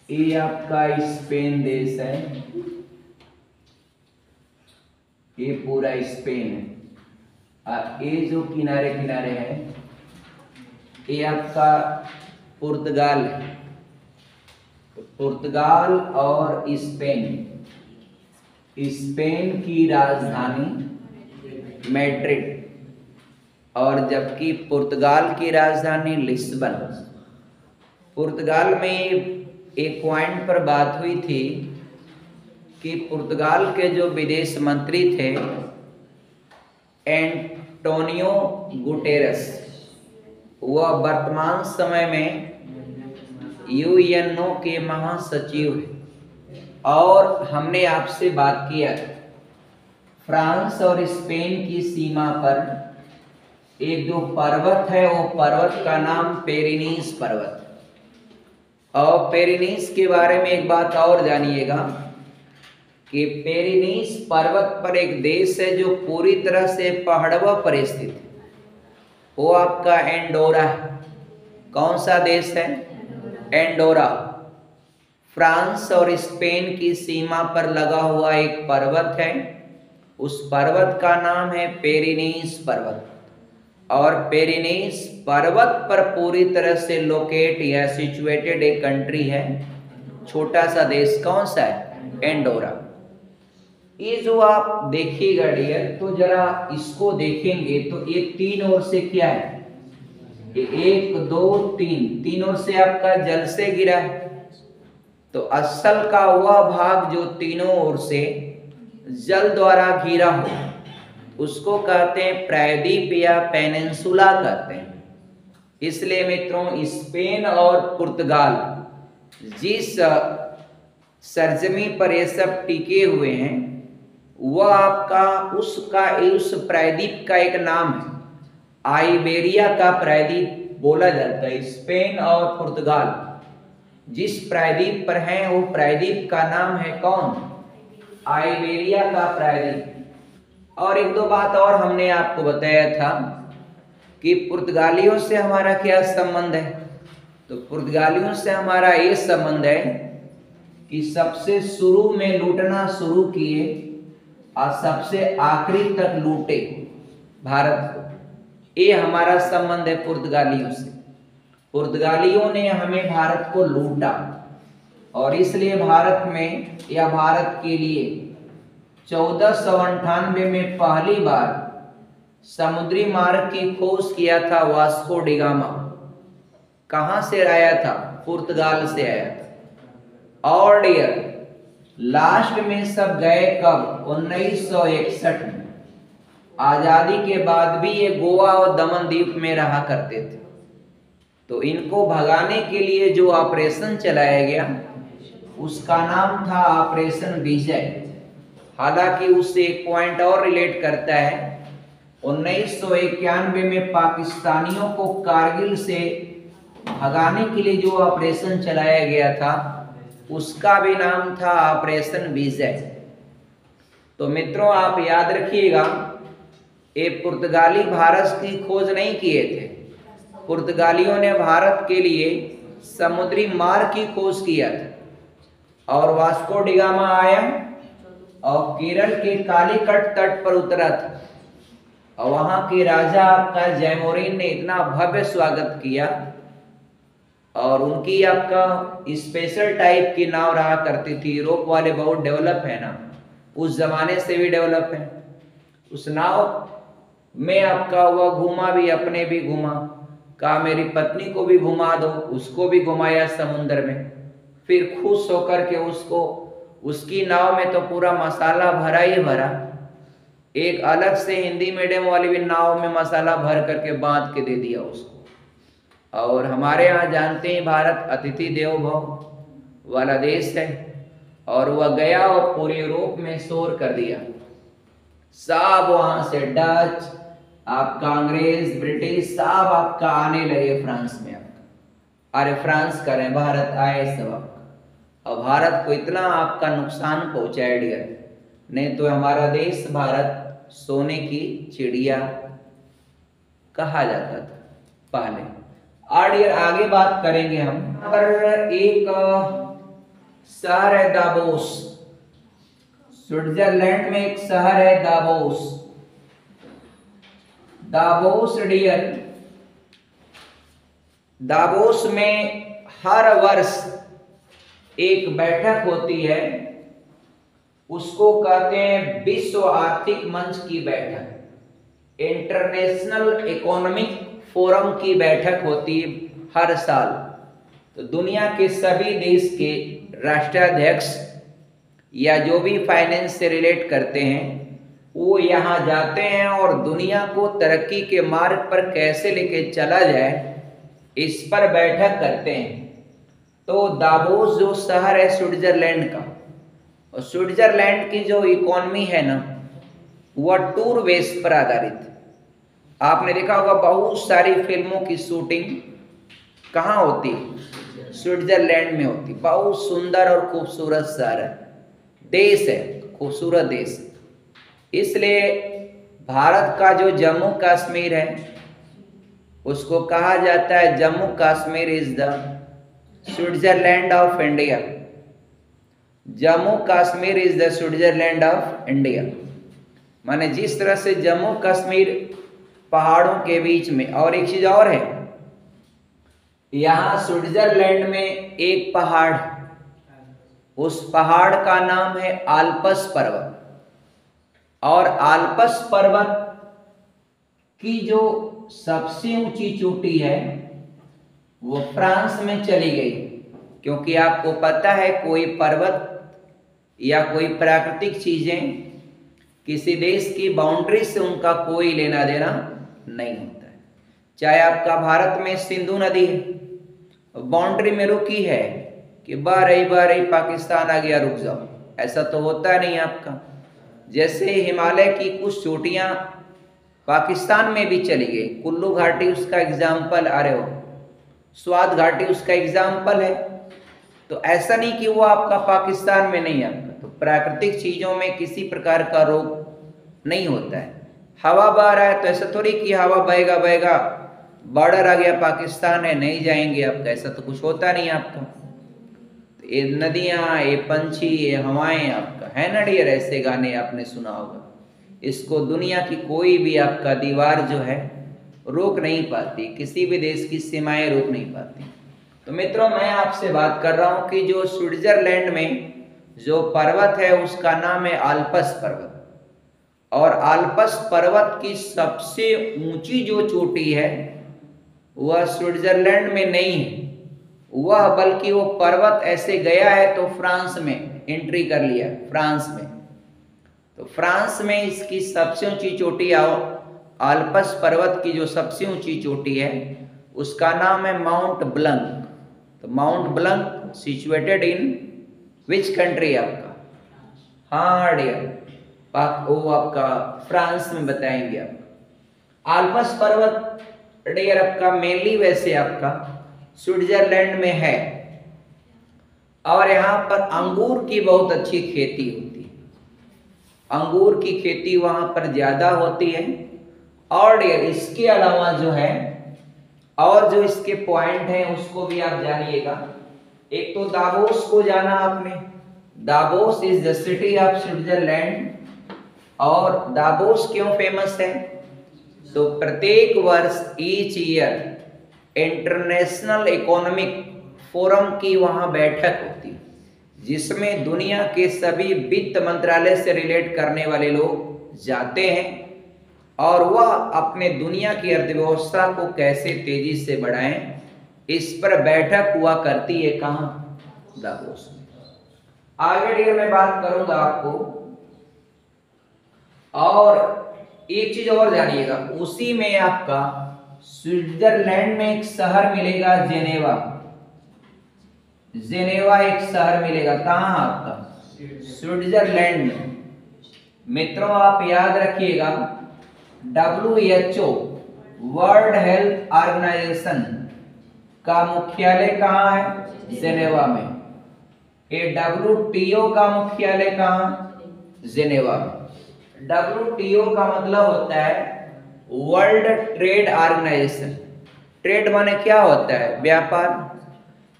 ये आपका स्पेन देश है, ये पूरा स्पेन है। ये जो किनारे किनारे है ये आपका पुर्तगाल है। पुर्तगाल और स्पेन, स्पेन की राजधानी मैड्रिड और जबकि पुर्तगाल की राजधानी लिस्बन। पुर्तगाल में एक पॉइंट पर बात हुई थी कि पुर्तगाल के जो विदेश मंत्री थे एंटोनियो गुटेरेस, वह वर्तमान समय में यूएनओ के महासचिव हैं। और हमने आपसे बात किया फ्रांस और स्पेन की सीमा पर एक जो पर्वत है वो पर्वत का नाम पेरिनीस पर्वत। और पेरिनीस के बारे में एक बात और जानिएगा कि पेरिनीस पर्वत पर एक देश है जो पूरी तरह से पहाड़ों पर स्थित है, वो आपका एंडोरा है। कौन सा देश है? एंडोरा। फ्रांस और स्पेन की सीमा पर लगा हुआ एक पर्वत है, उस पर्वत का नाम है पेरिनीस पर्वत। और पेरिनीस पर्वत पर पूरी तरह से लोकेट या सिचुएटेड एक कंट्री है, छोटा सा देश। कौन सा है? एंडोरा। ये जो आप देखिएगा डियर, तो जरा इसको देखेंगे तो ये तीन ओर से क्या है, ये 1 2 3, तीन ओर से आपका जल से घिरा है। तो असल का वह भाग जो तीनों ओर से जल द्वारा घिरा हो उसको कहते हैं प्रायद्वीप या पेनिनसुला कहते हैं। इसलिए मित्रों, स्पेन और पुर्तगाल जिस सरजमी पर ये सब टिके हुए हैं वह आपका उस प्रायद्वीप का एक नाम है, आइबेरिया का प्रायद्वीप बोला जाता है। स्पेन और पुर्तगाल जिस प्रायद्वीप पर हैं वो प्रायद्वीप का नाम है कौन? आइबेरिया का प्रायद्वीप। और एक दो बात और हमने आपको बताया था कि पुर्तगालियों से हमारा क्या संबंध है। तो पुर्तगालियों से हमारा ये संबंध है कि सबसे शुरू में लूटना शुरू किए और सबसे आखिरी तक लूटे भारत को। ये हमारा संबंध है पुर्तगालियों से। पुर्तगालियों ने हमें भारत को लूटा और इसलिए भारत में या भारत के लिए 1498 में पहली बार समुद्री मार्ग की खोज किया था वास्को डी गामा। कहां से आया था? पुर्तगाल से आया था। और डियर लास्ट में सब गए कब? 1961 में। आजादी के बाद भी ये गोवा और दमन द्वीप में रहा करते थे। तो इनको भगाने के लिए जो ऑपरेशन चलाया गया उसका नाम था ऑपरेशन विजय। हालांकि उससे एक पॉइंट और रिलेट करता है, 1991 में पाकिस्तानियों को कारगिल से भगाने के लिए जो ऑपरेशन चलाया गया था उसका भी नाम था ऑपरेशन विजय। तो मित्रों आप याद रखिएगा, ये पुर्तगाली भारत की खोज नहीं किए थे। पुर्तगालियों ने भारत के लिए समुद्री मार्ग की खोज किया था और वास्को डी गामा आया और केरल के कालीकट तट पर उतरा था और वहां के राजा आपका जयमोरिन ने इतना भव्य स्वागत किया और उनकी आपका स्पेशल टाइप की नाव रहा करती थी। यूरोप वाले बहुत डेवलप है ना, उस जमाने से भी डेवलप है। उस नाव में आपका हुआ घूमा भी, अपने भी घूमा, कहा मेरी पत्नी को भी घुमा दो, उसको भी घुमाया समुद्र में। फिर खुश होकर के उसको, उसकी नाव में तो पूरा मसाला भरा ही भरा, एक अलग से हिंदी मीडियम वाली भी नाव में मसाला भर करके बांध के दे दिया उसको। और हमारे यहाँ जानते हैं भारत अतिथि देवो भव वाला देश है और वह गया और पूरे यूरोप में शोर कर दिया। सब वहां से डच, आपका अंग्रेज, ब्रिटिश सब आपका आने लगे फ्रांस में। आपका अरे फ्रांस करें, भारत आए सब आपका। और भारत को इतना आपका नुकसान पहुंचाया डियर, नहीं तो हमारा देश भारत सोने की चिड़िया कहा जाता था पहले। और डियर आगे बात करेंगे हम। पर एक शहर है दावोस। स्विट्जरलैंड में एक शहर है दावोस। दावोस डियर, दावोस में हर वर्ष एक बैठक होती है, उसको कहते हैं विश्व आर्थिक मंच की बैठक, इंटरनेशनल इकोनॉमिक फोरम की बैठक होती है हर साल। तो दुनिया के सभी देश के राष्ट्राध्यक्ष या जो भी फाइनेंस से रिलेट करते हैं वो यहाँ जाते हैं और दुनिया को तरक्की के मार्ग पर कैसे लेके चला जाए इस पर बैठक करते हैं। तो दावोस जो शहर है स्विट्जरलैंड का, और स्विट्जरलैंड की जो इकोनॉमी है ना वह टूर बेस पर आधारित है। आपने देखा होगा बहुत सारी फिल्मों की शूटिंग कहाँ होती है? स्विट्जरलैंड में होती। बहुत सुंदर और खूबसूरत शहर है, देश है, खूबसूरत देश। इसलिए भारत का जो जम्मू कश्मीर है उसको कहा जाता है Jammu Kashmir is the Switzerland of India. Jammu Kashmir is the Switzerland of India. माने जिस तरह से जम्मू कश्मीर पहाड़ों के बीच में, और एक चीज और है, यहाँ स्विट्जरलैंड में एक पहाड़, उस पहाड़ का नाम है आल्प्स पर्वत। और आल्प्स पर्वत की जो सबसे ऊंची चोटी है वो फ्रांस में चली गई, क्योंकि आपको पता है कोई पर्वत या कोई प्राकृतिक चीजें किसी देश की बाउंड्री से उनका कोई लेना देना नहीं होता है। चाहे आपका भारत में सिंधु नदी है, बाउंड्री में रुकी है कि बह रही पाकिस्तान आ गया रुक जाओ, ऐसा तो होता नहीं आपका। जैसे हिमालय की कुछ चोटियां पाकिस्तान में भी चली गई, कुल्लू घाटी उसका एग्जाम्पल, अरे हो स्वाद घाटी उसका एग्जाम्पल है। तो ऐसा नहीं कि वो आपका पाकिस्तान में नहीं आपका। तो प्राकृतिक चीजों में किसी प्रकार का रोग नहीं होता है। हवा बह रहा है तो ऐसा थोड़ी कि हवा बहेगा बहेगा बॉर्डर आ गया पाकिस्तान है नहीं जाएंगे आपका, ऐसा तो कुछ होता नहीं आपका। तो ये नदियां, ये पंछी, ये हवाएं आपका है ना डियर, ऐसे गाने आपने सुना होगा। इसको दुनिया की कोई भी आपका दीवार जो है रोक नहीं पाती, किसी भी देश की सीमाएं रोक नहीं पाती। तो मित्रों मैं आपसे बात कर रहा हूं कि जो स्विट्जरलैंड में जो पर्वत है उसका नाम है आल्प्स पर्वत। और आल्प्स पर्वत की सबसे ऊंची जो चोटी है वह स्विट्जरलैंड में नहीं है, वह बल्कि वो पर्वत ऐसे गया है तो फ्रांस में एंट्री कर लिया, फ्रांस में। तो फ्रांस में इसकी सबसे ऊंची चोटी आल्प्स पर्वत की जो सबसे ऊंची चोटी है उसका नाम है माउंट ब्लंक। तो Mount Blanc situated in which country आपका? हाँ डियर, वो आपका फ्रांस में बताएंगे आप। आल्प्स पर्वत डियर आपका मेनली वैसे आपका स्विट्जरलैंड में है, और यहाँ पर अंगूर की बहुत अच्छी खेती होती है। अंगूर की खेती वहां पर ज्यादा होती है। और डियर इसके अलावा जो है और जो इसके पॉइंट हैं उसको भी आप जानिएगा। एक तो दावोस को जाना आपने, Davos is the city of Switzerland. और दावोस क्यों फेमस है? तो प्रत्येक वर्ष each year international economic forum की वहां बैठक होती है, जिसमें दुनिया के सभी वित्त मंत्रालय से रिलेट करने वाले लोग जाते हैं और वह अपने दुनिया की अर्थव्यवस्था को कैसे तेजी से बढ़ाएं इस पर बैठक हुआ करती है। कहां? दावोस में। आगे डियर मैं बात करूंगा आपको, और एक चीज और जानिएगा, उसी में आपका स्विट्जरलैंड में एक शहर मिलेगा जेनेवा। जेनेवा एक शहर मिलेगा, कहां आपका? स्विट्जरलैंड में। मित्रों आप याद रखिएगा WHO वर्ल्ड हेल्थ ऑर्गेनाइजेशन का मुख्यालय कहां है? जेनेवा में। ये WTO का मुख्यालय कहां? जेनेवा में। WTO का मतलब होता है वर्ल्ड ट्रेड ऑर्गेनाइजेशन। ट्रेड माने क्या होता है? व्यापार।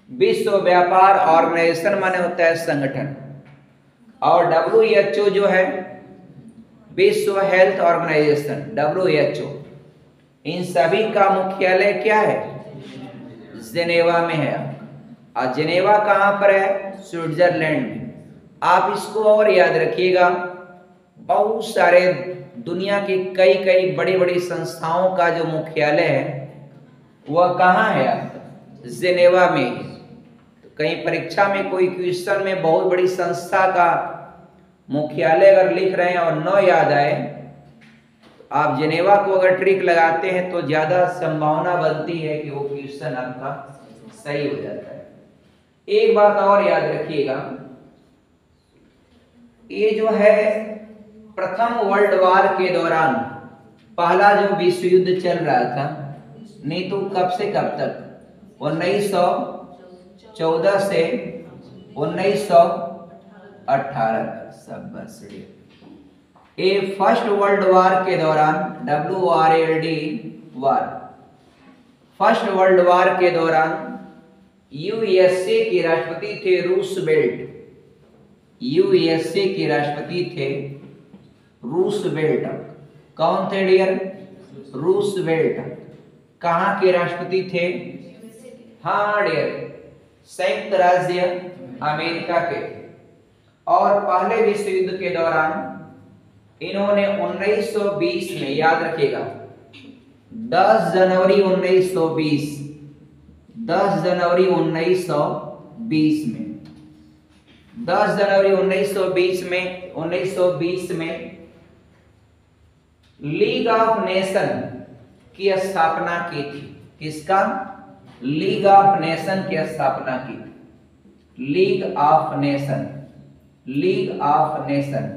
विश्व व्यापार ऑर्गेनाइजेशन माने होता है संगठन, और WHO जो है विश्व हेल्थ ऑर्गेनाइजेशन WHO, इन सभी का मुख्यालय क्या है? जेनेवा में है। और जेनेवा कहाँ पर है? स्विट्जरलैंड में। आप इसको और याद रखिएगा, बहुत सारे दुनिया की कई कई बड़ी बड़ी संस्थाओं का जो मुख्यालय है वह कहाँ है? जेनेवा में। तो कहीं परीक्षा में कोई क्वेश्चन में बहुत बड़ी संस्था का मुख्यालय अगर लिख रहे हैं और न याद आए, तो आप जेनेवा को अगर ट्रिक लगाते हैं तो ज्यादा संभावना बनती है कि वो क्वेश्चन आपका सही हो जाता है। एक बात और याद रखिएगा, ये जो है प्रथम वर्ल्ड वार के दौरान पहला जो विश्व युद्ध चल रहा था, नहीं तो कब से कब तक? 1914 से 1918 तक। सब बस ये फर्स्ट वर्ल्ड वार के दौरान, WRLD वार, फर्स्ट वर्ल्ड वार के दौरान USA के राष्ट्रपति थे रूसवेल्ट। USA के राष्ट्रपति थे रूसवेल्ट। कौन थे डियर? रूसवेल्ट। कहाँ के राष्ट्रपति थे? हाँ डियर, संयुक्त राज्य अमेरिका के। और पहले विश्व युद्ध के दौरान इन्होंने 1920 में, याद रखिएगा 10 जनवरी 1920, 10 जनवरी 1920 में, 10 जनवरी 1920 में लीग ऑफ नेशन की स्थापना की थी। किसका? लीग ऑफ नेशन की स्थापना की थी। League of nation, league of nation,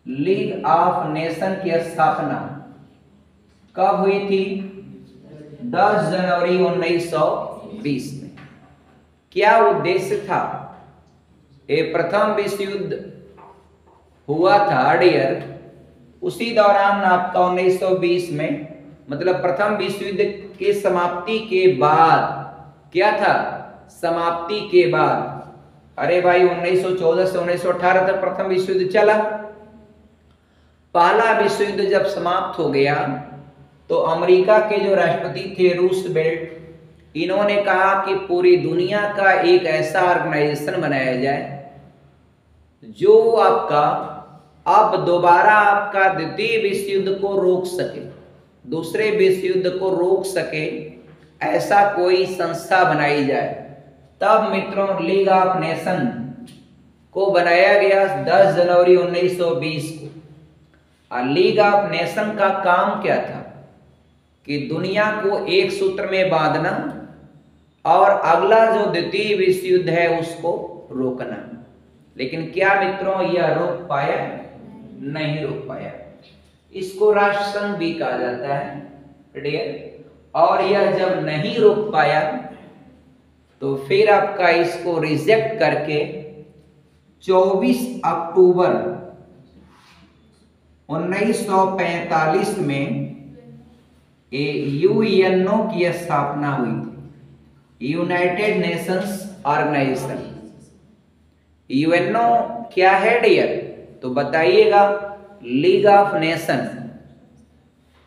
league of nation की स्थापना कब हुई थी? 10 जनवरी 1920 में। क्या उद्देश्य था? ये प्रथम विश्व युद्ध हुआ था डियर, उसी दौरान आपका 1920 में, मतलब प्रथम विश्व युद्ध के समाप्ति के बाद, क्या था? समाप्ति के बाद, अरे भाई 1914 से 1918 तक प्रथम विश्व युद्ध चला। पहला विश्व युद्ध जब समाप्त हो गया तो अमेरिका के जो राष्ट्रपति थे रूसवेल्ट, इन्होंने कहा कि पूरी दुनिया का एक ऐसा ऑर्गेनाइजेशन बनाया जाए जो आपका अब दोबारा आपका द्वितीय विश्व युद्ध को रोक सके, दूसरे विश्व युद्ध को रोक सके, ऐसा कोई संस्था बनाई जाए। तब मित्रों लीग ऑफ नेशन को बनाया गया 10 जनवरी 1920 को। और लीग ऑफ नेशन का काम क्या था? कि दुनिया को एक सूत्र में बांधना और अगला जो द्वितीय विश्व युद्ध है उसको रोकना। लेकिन क्या मित्रों यह रोक पाया? नहीं रोक पाया। इसको राष्ट्र संघ भी कहा जाता है डियर। और यह जब नहीं रोक पाया तो फिर आपका इसको रिजेक्ट करके 24 अक्टूबर 1945 में UNO की स्थापना हुई थी, यूनाइटेड नेशंस ऑर्गेनाइजेशन। UNO क्या है डियर? तो बताइएगा। लीग ऑफ नेशन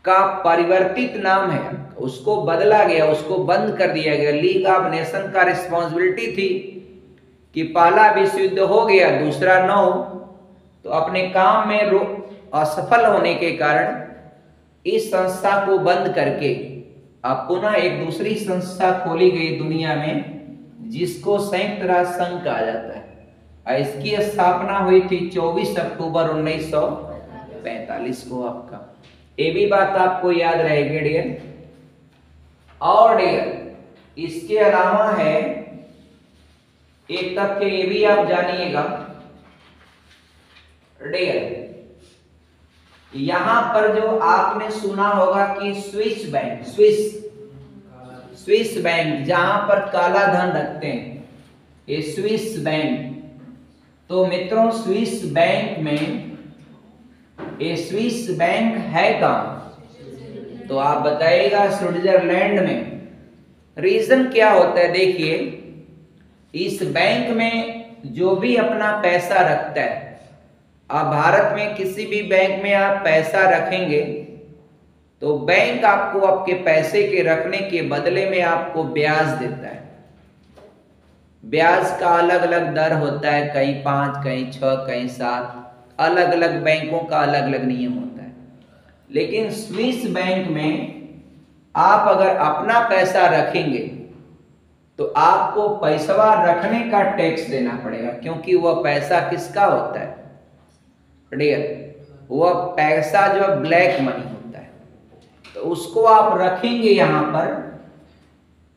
का परिवर्तित नाम है, उसको बदला गया, उसको बंद कर दिया गया। लीग ऑफ नेशन का रिस्पॉन्सिबिलिटी थी कि पहला विश्व युद्ध हो गया, दूसरा न हो, तो अपने काम में असफल होने के कारण इस संस्था को बंद करके अब पुनः एक दूसरी संस्था खोली गई दुनिया में, जिसको संयुक्त राष्ट्र संघ कहा जाता है। इसकी स्थापना हुई थी 24 अक्टूबर 1945 को। आपका ये भी बात आपको याद रहेगी डियर। और डियर इसके अलावा है एक तथ्य ये भी आप जानिएगा डियर, यहां पर जो आपने सुना होगा कि स्विस बैंक, स्विस बैंक जहां पर काला धन रखते हैं, ये स्विस बैंक। तो मित्रों स्विस बैंक में, ये स्विस बैंक है कहां? तो आप बताइएगा स्विट्जरलैंड में। रीजन क्या होता है? देखिए इस बैंक में जो भी अपना पैसा रखता है, आप भारत में किसी भी बैंक में आप पैसा रखेंगे तो बैंक आपको आपके पैसे के रखने के बदले में आपको ब्याज देता है। ब्याज का अलग अलग दर होता है, कहीं 5, कहीं 6, कहीं 7, अलग अलग बैंकों का अलग अलग नियम होता है। लेकिन स्विस बैंक में आप अगर अपना पैसा रखेंगे तो आपको पैसा रखने का टैक्स देना पड़ेगा, क्योंकि वह पैसा किसका होता है डियर, वह पैसा जो ब्लैक मनी होता है। तो उसको आप रखेंगे यहाँ पर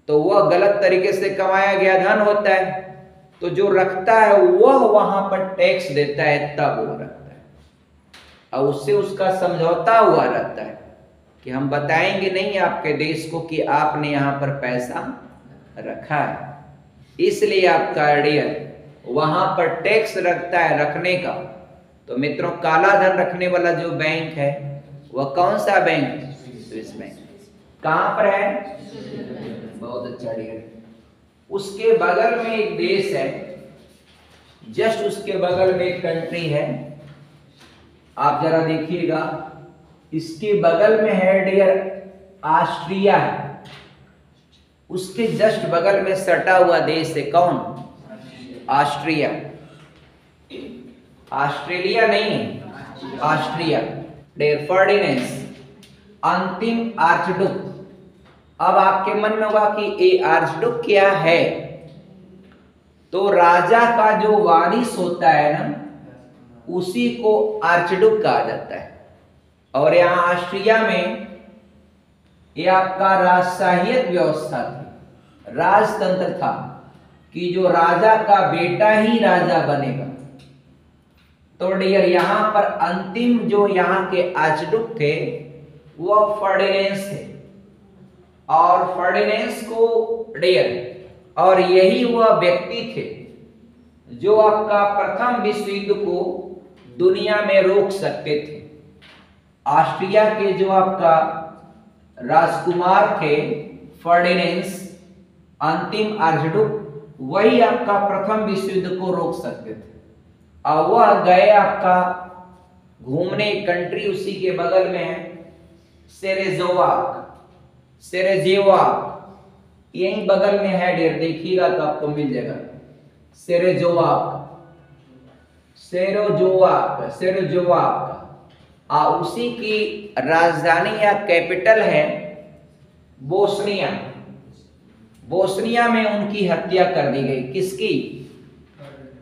तो वह गलत तरीके से कमाया गया धन होता है, तो जो रखता है वह वहां पर टैक्स देता है, तब वो रखता है। और उससे उसका समझौता हुआ रहता है कि हम बताएंगे नहीं आपके देश को कि आपने यहाँ पर पैसा रखा है, इसलिए आपका डियर वहां पर टैक्स रखता है रखने का। तो मित्रों, काला धन रखने वाला जो बैंक है वह कौन सा बैंक है? Swiss bank. कहां पर है? बहुत अच्छा डियर। उसके बगल में एक देश है, जस्ट उसके बगल में एक कंट्री है, आप जरा देखिएगा, इसके बगल में है डियर ऑस्ट्रिया है। उसके जस्ट बगल में सटा हुआ देश है कौन? ऑस्ट्रिया। ऑस्ट्रेलिया नहीं है, ऑस्ट्रिया। डियर फर्डिनेंड अंतिम आर्चडुक। अब आपके मन में होगा कि ये आर्चडुक क्या है? तो राजा का जो वारिस होता है ना, उसी को आर्चडुक कहा जाता है। और यहाँ ऑस्ट्रिया में ये आपका राजशाही व्यवस्था थी, राजतंत्र था कि जो राजा का बेटा ही राजा बनेगा। तो डियर यहाँ पर अंतिम जो यहाँ के आर्चडुक थे वह फर्डिनेंड थे। और फर्डिनेंड को डियर, और यही वह व्यक्ति थे जो आपका प्रथम विश्व युद्ध को दुनिया में रोक सकते थे। ऑस्ट्रिया के जो आपका राजकुमार थे फर्डिनेंड अंतिम आर्चडुक, वही आपका प्रथम विश्व युद्ध को रोक सकते थे। और वह गए आपका घूमने, कंट्री उसी के बगल में है सेरेज़ोवाक, यही बगल में है डियर, देखिएगा तो आपको मिल जाएगा सेरेज़ोवाक। उसी की राजधानी या कैपिटल है बोस्निया। बोस्निया में उनकी हत्या कर दी गई। किसकी?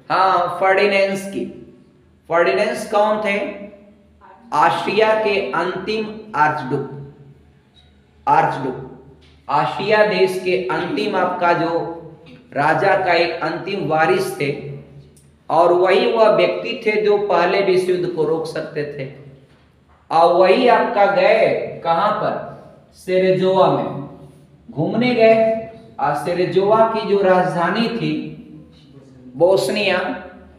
हाँ, फर्डिनेंड की। फर्डिनेंड कौन थे? ऑस्ट्रिया के अंतिम आर्चडुक। ऑस्ट्रिया देश के अंतिम आपका जो राजा का एक अंतिम वारिस थे, और वही वह व्यक्ति थे जो पहले विश्व युद्ध को रोक सकते थे। और वही आपका गए कहां पर? सेरेज़ोवा में घूमने गए। और सेरेज़ोवा की जो राजधानी थी बोस्निया,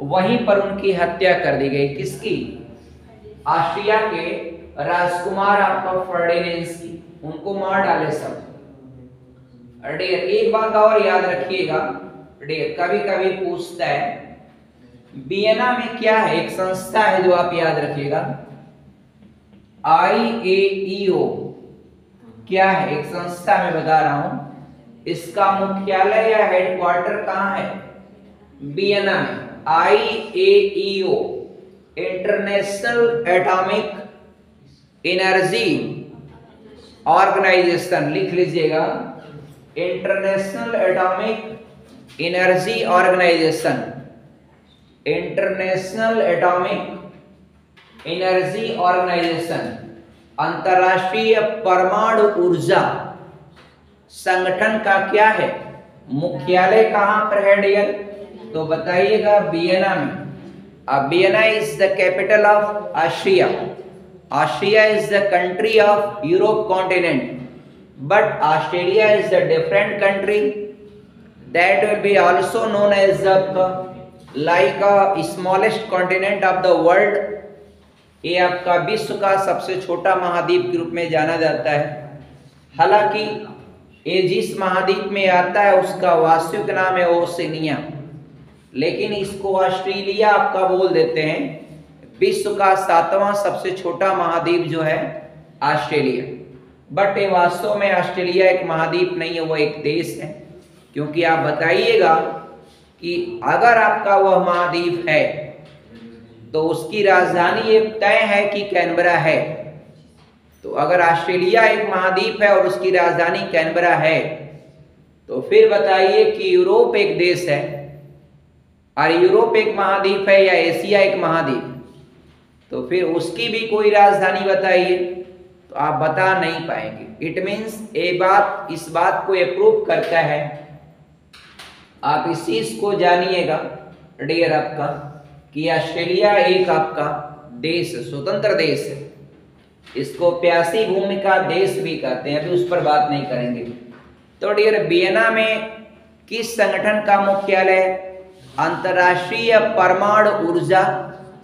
वहीं पर उनकी हत्या कर दी गई। किसकी? ऑस्ट्रिया के राजकुमार आपका फर्डिनेंड की। उनको मार डाले सब। डियर एक बात और याद रखिएगा डियर, कभी कभी पूछता है वियना में क्या है? एक संस्था है जो आप याद रखिएगा, IAEO। क्या है? एक संस्था में बता रहा हूं। इसका मुख्यालय या हेडक्वार्टर कहां है? वियना में। IAEO international atomic energy organisation, लिख लीजिएगा, international atomic energy organisation, international atomic energy organisation, अंतरराष्ट्रीय परमाणु ऊर्जा संगठन का क्या है? मुख्यालय कहां पर है डियर? तो बताइएगा वियना में। अब Vienna is the capital of Austria. Austria is the country of Europe continent, but Australia is a different country that will be also known as like a smallest continent of the world। ये आपका विश्व का सबसे छोटा महाद्वीप के रूप में जाना जाता है। हालांकि ये जिस महाद्वीप में आता है उसका वास्तविक नाम है ओशिनिया, लेकिन इसको ऑस्ट्रेलिया आपका बोल देते हैं। विश्व का 7वां सबसे छोटा महाद्वीप जो है ऑस्ट्रेलिया, बट ये वास्तव में ऑस्ट्रेलिया एक महाद्वीप नहीं है, वो एक देश है। क्योंकि आप बताइएगा कि अगर आपका वह महाद्वीप है तो उसकी राजधानी एक तय है कि कैनबरा है। तो अगर ऑस्ट्रेलिया एक महाद्वीप है और उसकी राजधानी कैनबरा है, तो फिर बताइए कि यूरोप एक देश है और यूरोप एक महाद्वीप है या एशिया एक महाद्वीप, तो फिर उसकी भी कोई राजधानी बताइए, तो आप बता नहीं पाएंगे। इट मीन्स ये बात इस बात को अप्रूव करता है। आप इस चीज को जानिएगा डियर आपका कि ऑस्ट्रेलिया एक आपका देश, स्वतंत्र देश है। इसको प्यासी भूमि का देश भी कहते हैं, अभी उस पर बात नहीं करेंगे। तो डियर वियना में किस संगठन का मुख्यालय? अंतर्राष्ट्रीय परमाणु ऊर्जा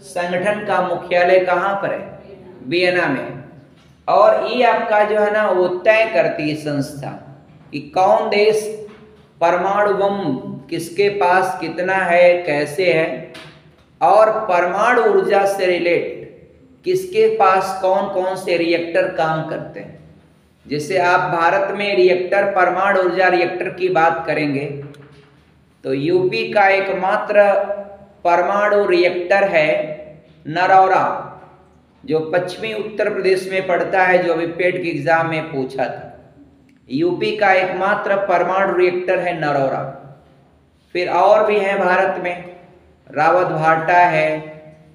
संगठन का मुख्यालय कहाँ पर है? वियना में। और ये आपका जो है ना वो तय करती है संस्था कि कौन देश परमाणु बम किसके पास कितना है, कैसे है, और परमाणु ऊर्जा से रिलेट किसके पास कौन कौन से रिएक्टर काम करते हैं। जैसे आप भारत में रिएक्टर, परमाणु ऊर्जा रिएक्टर की बात करेंगे तो यूपी का एकमात्र परमाणु रिएक्टर है नरौरा, जो पश्चिमी उत्तर प्रदेश में पड़ता है, जो अभी पेट के एग्जाम में पूछा था। यूपी का एकमात्र परमाणु रिएक्टर है नरौरा। फिर और भी हैं भारत में, रावत भाटा है,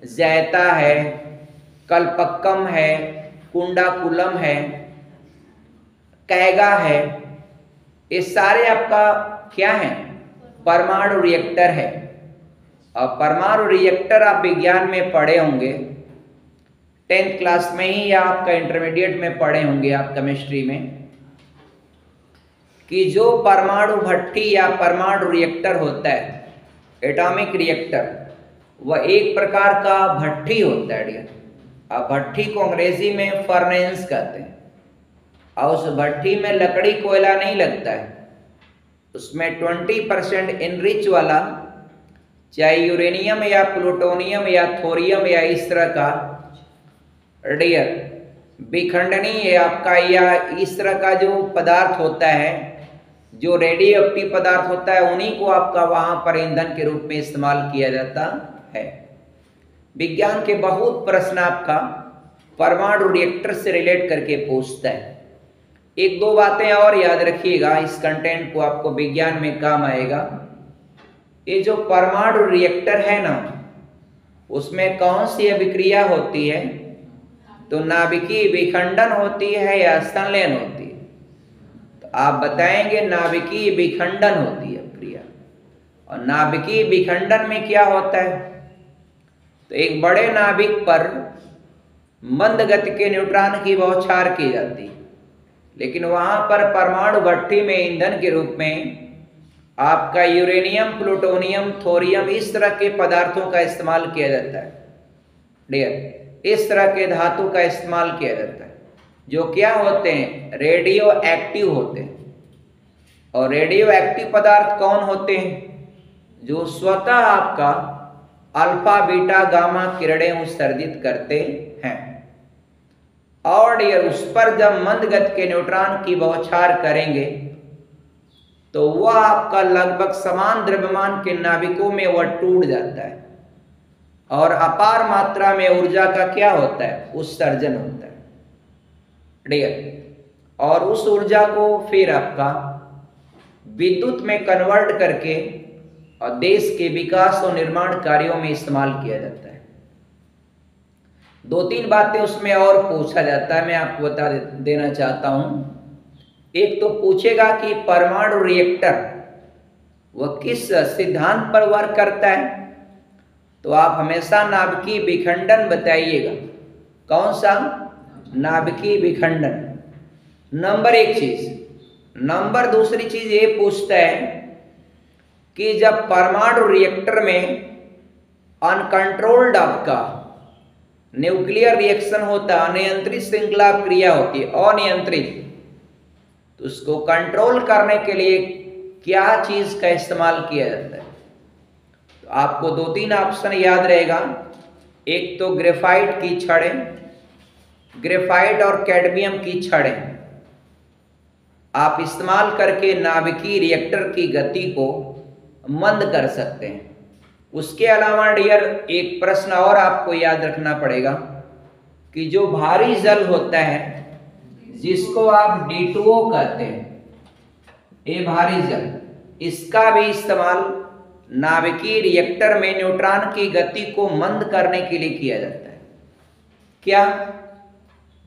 जैता है, कलपक्कम है, कुंडाकुलम है, कैगा है। ये सारे आपका क्या है? परमाणु रिएक्टर है। और परमाणु रिएक्टर आप विज्ञान में पढ़े होंगे, 10th क्लास में ही या आपका इंटरमीडिएट में पढ़े होंगे आप केमिस्ट्री में, कि जो परमाणु भट्टी या परमाणु रिएक्टर होता है, एटॉमिक रिएक्टर, वह एक प्रकार का भट्टी होता है डियर। अब भट्टी को अंग्रेजी में फर्नेंस कहते हैं। और उस भट्टी में लकड़ी कोयला नहीं लगता है, उसमें 20% इनरिच वाला, चाहे यूरेनियम या प्लूटोनियम या थोरियम या इस तरह का डियर विखंडनीय आपका या इस तरह का जो पदार्थ होता है, जो रेडियो एक्टिव पदार्थ होता है, उन्हीं को आपका वहां पर ईंधन के रूप में इस्तेमाल किया जाता है। विज्ञान के बहुत प्रश्न आपका परमाणु रिएक्टर से रिलेट करके पूछता है। एक दो बातें और याद रखिएगा, इस कंटेंट को आपको विज्ञान में काम आएगा। ये जो परमाणु रिएक्टर है ना, उसमें कौन सी अभिक्रिया होती है? तो नाभिकीय विखंडन होती है या संलयन होती है? तो आप बताएंगे नाभिकीय विखंडन होती है क्रिया। और नाभिकीय विखंडन में क्या होता है? तो एक बड़े नाभिक पर मंद गति के न्यूट्रॉन की बौछार की जाती है, लेकिन वहां पर परमाणु भट्टी में ईंधन के रूप में आपका यूरेनियम, प्लूटोनियम, थोरियम इस तरह के पदार्थों का इस्तेमाल किया जाता है डियर। इस तरह के धातु का इस्तेमाल किया जाता है, जो क्या होते हैं? रेडियो एक्टिव होते हैं। और रेडियो एक्टिव पदार्थ कौन होते हैं? जो स्वतः आपका अल्फा, बीटा, गामा किरणें उत्सर्जित करते हैं। और डियर उस पर जब मंद गति के न्यूट्रॉन की बौछार करेंगे तो वह आपका लगभग समान द्रव्यमान के नाभिकों में वह टूट जाता है और अपार मात्रा में ऊर्जा का क्या होता है? उत्सर्जन होता है डियर। और उस ऊर्जा को फिर आपका विद्युत में कन्वर्ट करके और देश के विकास और निर्माण कार्यों में इस्तेमाल किया जाता है। दो तीन बातें उसमें और पूछा जाता है, मैं आपको बता देना चाहता हूं। एक तो पूछेगा कि परमाणु रिएक्टर वह किस सिद्धांत पर वर्क करता है, तो आप हमेशा नाभिकीय विखंडन बताइएगा। कौन सा? नाभिकीय विखंडन नंबर एक चीज। नंबर दूसरी चीज ये पूछता है कि जब परमाणु रिएक्टर में अनकंट्रोल्ड आपका न्यूक्लियर रिएक्शन होता है, अनियंत्रित श्रृंखला क्रिया होती है, अनियंत्रित, तो उसको कंट्रोल करने के लिए क्या चीज का इस्तेमाल किया जाता है? तो आपको 2-3 ऑप्शन याद रहेगा। एक तो ग्रेफाइट की छड़ें, ग्रेफाइट और कैडमियम की छड़ें आप इस्तेमाल करके नाभिकीय रिएक्टर की गति को मंद कर सकते हैं। उसके अलावा डियर एक प्रश्न और आपको याद रखना पड़ेगा कि जो भारी जल होता है जिसको आप D2O कहते हैं, ये भारी जल, इसका भी इस्तेमाल नाभिकीय रिएक्टर में न्यूट्रॉन की गति को मंद करने के लिए किया जाता है। क्या?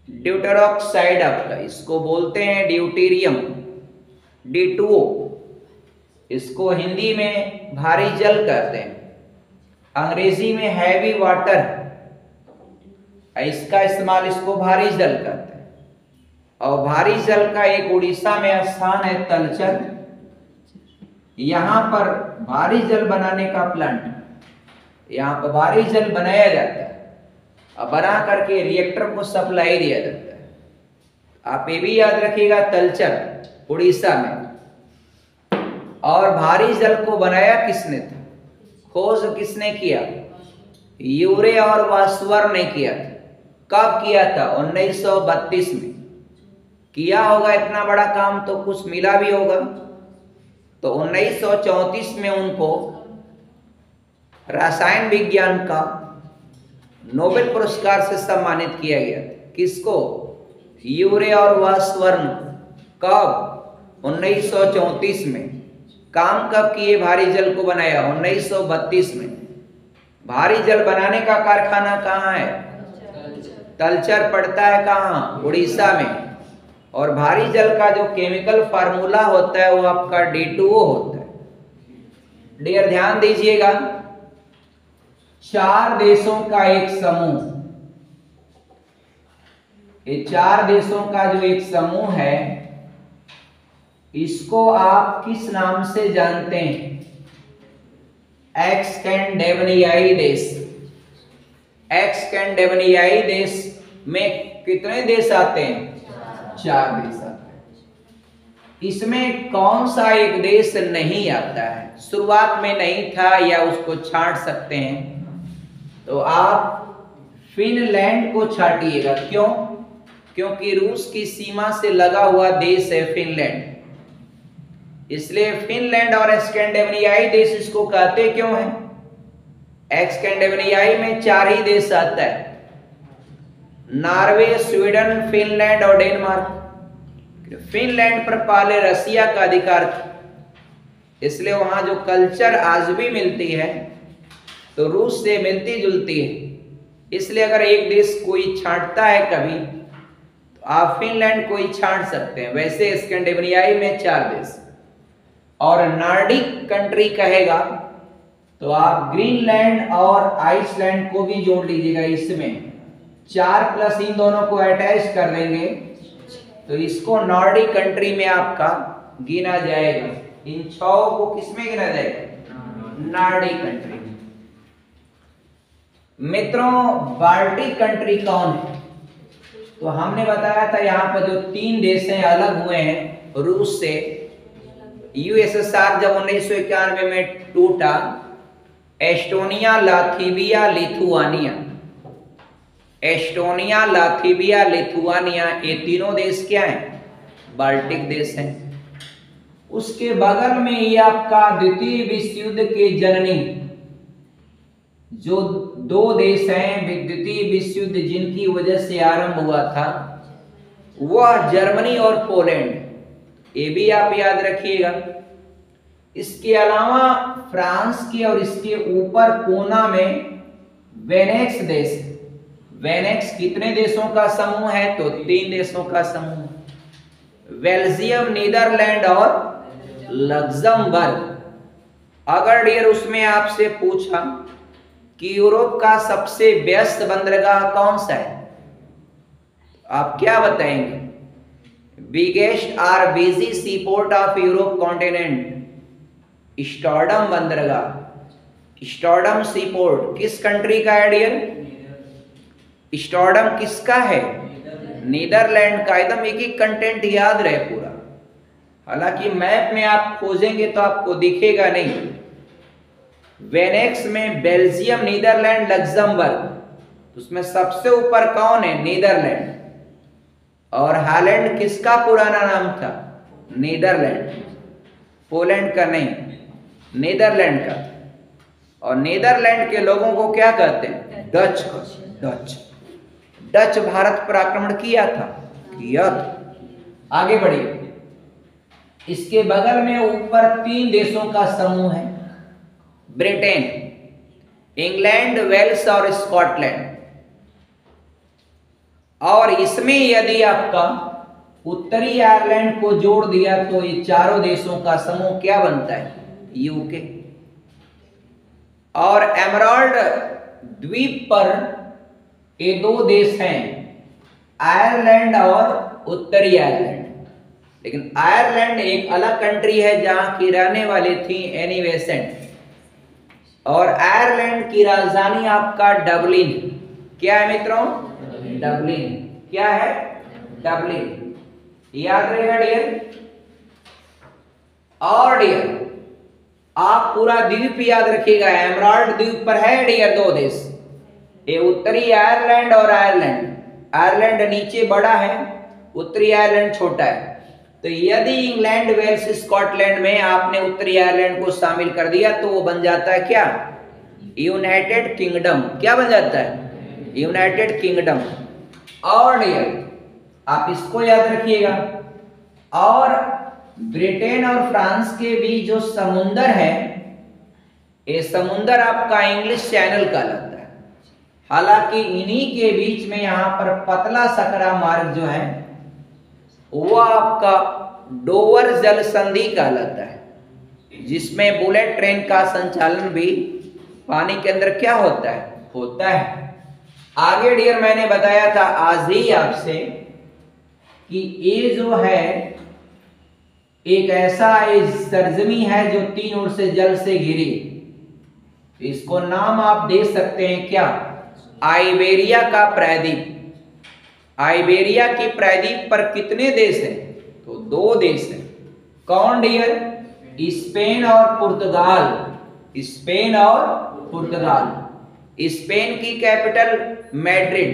ड्यूटेरोक्साइड आपका, इसको बोलते हैं ड्यूटेरियम, D2O, इसको हिंदी में भारी जल कहते हैं, अंग्रेजी में हैवी वाटर, इसका इस्तेमाल इसको भारी जल कहते हैं। और भारी जल का एक उड़ीसा में स्थान है तलचर, यहां पर भारी जल बनाने का प्लांट, यहां पर भारी जल बनाया जाता है और बना करके रिएक्टर को सप्लाई दिया जाता है। आप ये भी याद रखिएगा, तलचर उड़ीसा में। और भारी जल को बनाया किसने था, खोज किसने किया? यूरे और वासवर ने किया था। कब किया था? 1932 में किया होगा। इतना बड़ा काम तो कुछ मिला भी होगा। तो 1934 में उनको रसायन विज्ञान का नोबेल पुरस्कार से सम्मानित किया गया। किसको? यूरे और वासवर्न। कब? 1934 में। काम कब किए? भारी जल को बनाया 1932 में। भारी जल बनाने का कारखाना कहाँ है? तलचर पड़ता है कहाँ? उड़ीसा में। और भारी जल का जो केमिकल फार्मूला होता है वो आपका D2O होता है। डियर ध्यान दीजिएगा, 4 देशों का एक समूह, ये 4 देशों का जो एक समूह है, इसको आप किस नाम से जानते हैं? स्कैंडिनेवियाई देश। स्कैंडिनेवियाई देश में कितने देश आते हैं? 4 देश आते हैं। इसमें कौन सा एक देश नहीं आता है? शुरुआत में नहीं था या उसको छांट सकते हैं, तो आप फिनलैंड को छाटिएगा। क्यों? क्योंकि रूस की सीमा से लगा हुआ देश है फिनलैंड, इसलिए फिनलैंड और स्कैंडिनेवियाई देश इसको कहते क्यों है? स्कैंडिनेवियाई में 4 ही देश आता है, नॉर्वे, स्वीडन, फिनलैंड और डेनमार्क। फिनलैंड पर पहले रसिया का अधिकार था, इसलिए वहां जो कल्चर आज भी मिलती है तो रूस से मिलती जुलती है। इसलिए अगर एक देश कोई छांटता है कभी, तो आप फिनलैंड को ही छांट सकते हैं। वैसे स्कैंडिनेवियाई में 4 देश। और नॉर्डिक कंट्री कहेगा तो आप ग्रीनलैंड और आइसलैंड को भी जोड़ लीजिएगा। इसमें 4 प्लस इन दोनों को अटैच कर देंगे तो इसको नॉर्डिक कंट्री में आपका गिना जाएगा। इन 6 को किसमें गिना जाएगा? नॉर्डिक कंट्री में। मित्रों, बाल्टिक कंट्री कौन है? तो हमने बताया था यहाँ पर जो 3 देश हैं अलग हुए हैं रूस से। यूएसएसआर जब 1991 में टूटा, एस्टोनिया, लाथीविया, लिथुआनिया, एस्टोनिया, लाथीविया, लिथुआनिया, ये तीनों देश क्या हैं? बाल्टिक देश हैं। उसके बगल में ये आपका द्वितीय विश्व युद्ध के जननी जो 2 देश हैं द्वितीय विश्व युद्ध जिनकी वजह से आरंभ हुआ था, वह जर्मनी और पोलैंड। ये भी आप याद रखिएगा। इसके अलावा फ्रांस के और इसके ऊपर कोना में वेनेक्स देश। वेनेक्स कितने देशों का समूह है? तो 3 देशों का समूह, बेल्जियम, नीदरलैंड और लग्जमबर्ग। अगर डियर उसमें आपसे पूछा कि यूरोप का सबसे व्यस्त बंदरगाह कौन सा है, आप क्या बताएंगे? बिगेस्ट और busy seaport of Europe continent, Rotterdam बंदरगाह। स्टॉर्डम सीपोर्ट किस कंट्री का है डियर? स्टॉर्डम किसका है? नीदरलैंड का। एकदम एक एक कंटेंट याद रहे पूरा। हालांकि मैप में आप खोजेंगे तो आपको दिखेगा नहीं। वेनेक्स में बेल्जियम, नीदरलैंड, लग्जमबर्ग, उसमें सबसे ऊपर कौन है? नीदरलैंड। और हालैंड किसका पुराना नाम था? नीदरलैंड, पोलैंड का नहीं, नीदरलैंड का। और नीदरलैंड के लोगों को क्या कहते हैं? डच। डच डच भारत पर आक्रमण किया था, किया था। आगे बढ़िए। इसके बगल में ऊपर 3 देशों का समूह है, ब्रिटेन, इंग्लैंड, वेल्स और स्कॉटलैंड। और इसमें यदि आपका उत्तरी आयरलैंड को जोड़ दिया तो ये चारों देशों का समूह क्या बनता है? यूके। और एमराल्ड द्वीप पर ये 2 देश हैं, आयरलैंड और उत्तरी आयरलैंड। लेकिन आयरलैंड एक अलग कंट्री है जहां की रहने वाली थी एनी बेसेंट। और आयरलैंड की राजधानी आपका डबलिन। क्या है मित्रों? डबलिन। क्या है? डबलिन। याद रहेगा डियर। और डियर आप पूरा द्वीप याद रखिएगा। एमराल्ड द्वीप पर है डियर 2 देश, ये उत्तरी आयरलैंड और आयरलैंड। आयरलैंड नीचे बड़ा है, उत्तरी आयरलैंड छोटा है। तो यदि इंग्लैंड, वेल्स, स्कॉटलैंड में आपने उत्तरी आयरलैंड को शामिल कर दिया तो वो बन जाता है क्या? United kingdom. क्या बन जाता है? United kingdom. और डियर आप इसको याद रखिएगा। और ब्रिटेन और फ्रांस के बीच जो समुंदर है, ये समुंदर आपका इंग्लिश चैनल कहलाता है। हालांकि इन्हीं के बीच में यहां पर पतला सकरा मार्ग जो है वो आपका डोवर जल संधि कहलाता है, जिसमें बुलेट ट्रेन का संचालन भी पानी के अंदर क्या होता है? होता है। आगे डियर मैंने बताया था आज ही आपसे कि ये जो है एक ऐसा सरजमी है जो 3 ओर से जल से घिरी। इसको नाम आप दे सकते हैं क्या? आइबेरिया का प्रायद्वीप। आइबेरिया की प्रायद्वीप पर कितने देश हैं? तो 2 देश हैं। कौन डियर? स्पेन और पुर्तगाल। स्पेन और पुर्तगाल। स्पेन की कैपिटल मैड्रिड,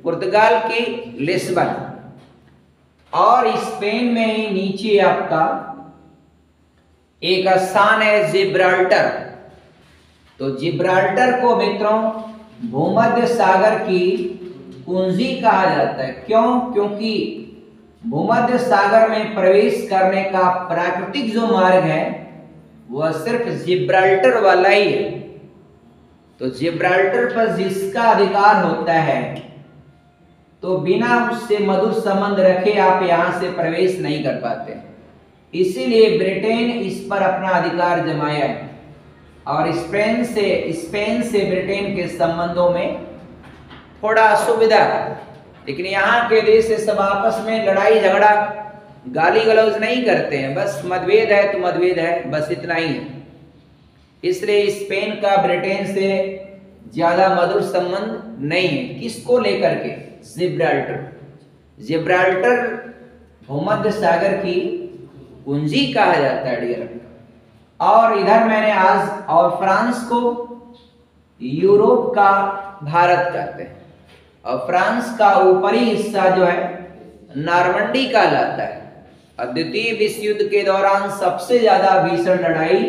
पुर्तगाल की लिस्बन। और स्पेन में ही नीचे आपका एक स्थान है जिब्राल्टर। तो जिब्राल्टर को मित्रों भूमध्य सागर की कुंजी कहा जाता है। क्यों? क्योंकि भूमध्य सागर में प्रवेश करने का प्राकृतिक जो मार्ग है वह सिर्फ जिब्राल्टर वाला ही है। तो जिब्राल्टर पर जिसका अधिकार होता है तो बिना उससे मधुर संबंध रखे आप यहां से प्रवेश नहीं कर पाते। इसीलिए ब्रिटेन इस पर अपना अधिकार जमाया है। और स्पेन से ब्रिटेन के संबंधों में थोड़ा असुविधा है। लेकिन यहाँ के देश से सब आपस में लड़ाई झगड़ा गाली गलौज नहीं करते हैं, बस मतभेद है तो मतभेद है, बस इतना ही है। इसलिए स्पेन का ब्रिटेन से ज्यादा मधुर संबंध नहीं है। किसको लेकर के? जिब्राल्टर। जिब्राल्टर भूमध्य सागर की कुंजी कहा जाता है डियर। और इधर मैंने आज और फ्रांस को यूरोप का भारत कहते हैं। और फ्रांस का ऊपरी हिस्सा जो है नॉर्मंडी कहलाता है। और द्वितीय विश्व युद्ध के दौरान सबसे ज्यादा भीषण लड़ाई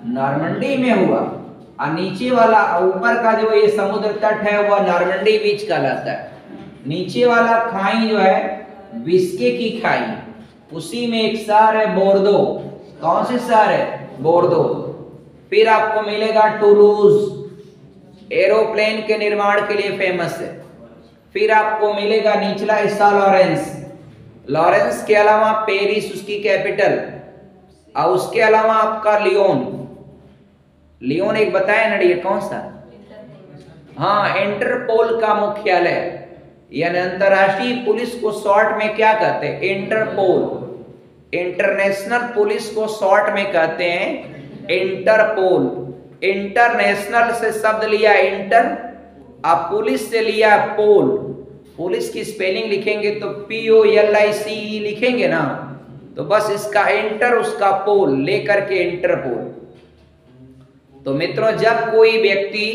नॉर्मंडी में हुआ। और नीचे वाला ऊपर का जो ये समुद्र तट है वह नॉर्मंडी बीच कहलाता है। नीचे वाला खाई जो है बिस्के की खाई, उसी में एक शहर है बोर्दो। कौन से शहर है? बोर्दो। फिर आपको मिलेगा टूलूज, एरोप्लेन के निर्माण के लिए फेमस है। फिर आपको मिलेगा निचला हिस्सा लॉरेंस। लॉरेंस के अलावा पेरिस उसकी कैपिटल, और उसके अलावा आपका लियोन। लियोन एक बताया ना डियर, कौन सा? हाँ, इंटरपोल का मुख्यालय, यानी अंतरराष्ट्रीय पुलिस को शॉर्ट में क्या कहते हैं? इंटरपोल। इंटरनेशनल पुलिस को शॉर्ट में कहते हैं इंटरपोल। इंटरनेशनल से शब्द लिया इंटर, आप पुलिस से लिया पोल। पुलिस की स्पेलिंग लिखेंगे तो POLICE लिखेंगे ना, तो बस इसका इंटर उसका पोल लेकर के इंटरपोल। तो मित्रों, जब कोई व्यक्ति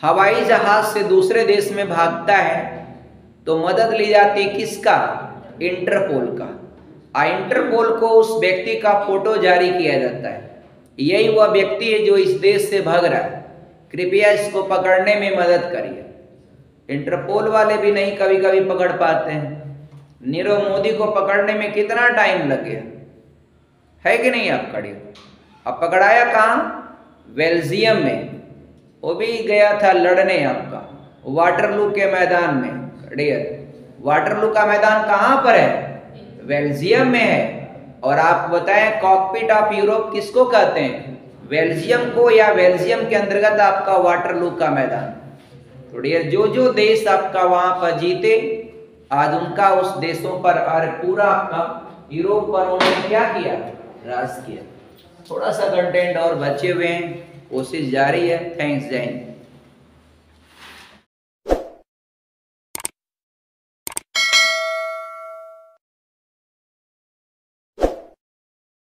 हवाई जहाज से दूसरे देश में भागता है तो मदद ली जाती है किसका? इंटरपोल का। इंटरपोल को उस व्यक्ति का फोटो जारी किया जाता है, यही वह व्यक्ति है जो इस देश से भाग रहा है, कृपया इसको पकड़ने में मदद करिए। इंटरपोल वाले भी नहीं कभी कभी पकड़ पाते हैं। नीरव मोदी को पकड़ने में कितना टाइम लग गया है कि नहीं? आप खड़े अब पकड़ाया कहाँ? बेल्जियम में। वो भी गया था लड़ने आपका वाटरलू के मैदान में। वाटरलू का मैदान कहाँ पर है? बेल्जियम में है। और आप बताएं कॉकपिट ऑफ यूरोप किसको कहते हैं? बेल्जियम को, या बेल्जियम के अंतर्गत आपका वाटरलू का मैदान। तो डियर, जो जो देश आपका वहां पर जीते, आज उनका उस देशों पर और पूरा आपका यूरोप पर उन्होंने क्या किया? राज किया। थोड़ा सा कंटेंट और बचे हुए हैं, कोशिश जारी है। थैंक्स, जय हिंद।